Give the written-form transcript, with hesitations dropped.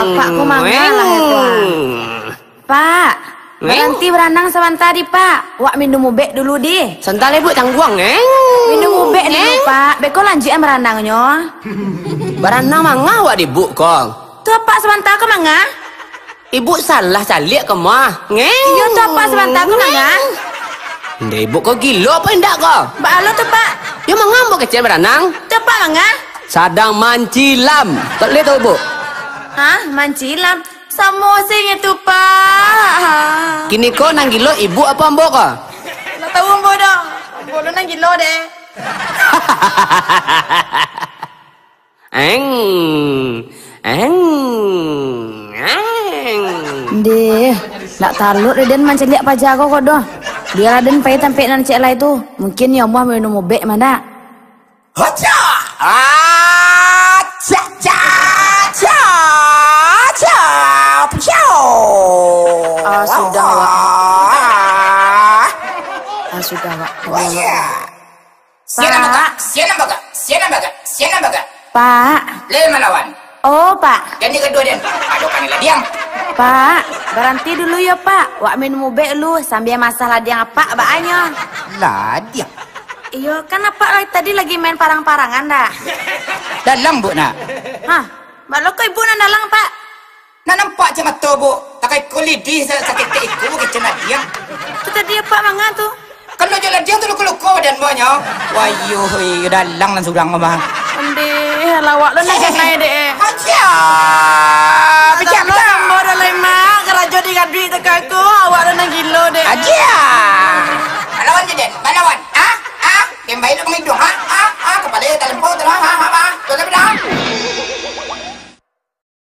Bapak ku mangalah itu. Pak, berhenti berenang sebentar di Pak. Wak minum ubek dulu di. Sental ibu tangguang Minum ubek dulu Pak. Beko lanjut berenangnya. Berenang mangah wak di bu kong. Tuh Pak sebentar ke mangah. Ibu salah calik ke mah. Iya tuh Pak sebentar ke mangah. Nda ibu kau gila apa enggak kau? Mbak Alo tuh Pak. Ya mangam kecil berenang. Tuh Pak mangah. Sadang mancilam. Tak lihat tu bu. Hah, mancilam. Samosing itu Pak. Kini kau nang gilo ibu apa mbok kau? Nak tahu mbok dah. Mbok lu nang gilo deh. Eng. Deh, nak talut Raden manceliak pajak kau doh. Dia Raden pay tampe nan cek lah itu. Mungkin ya mau minum ubek mana? Haca! Cha cha cha cha. Sudah Wak. Sudah Wak. Siapa baga? Pak. Le melawan. Oh Pak. Jadi kedua dia. Aduh kanilah diam. Pak, berhenti dulu ya Pak. Wak minum ubek lu sambil masalah dia apa baaknya. Lah diam. Iya kan apa tadi lagi main parang-parangan dah. Dalam bu nak. Hah, mbak lo kok ibu nan dalang Pak? Nak nampak je mata bu. Takai kulidi sakit iku kecena diam. Itu tadi apa mangga tuh? Kalau jalan dia tu luka-luka badan banyak. Wayuh, dalang lan surang mah. Ande, lawak lo nak naik deh. Haja. Pecah lo tambah dah lain mak. Kerajo di kadui tekan aku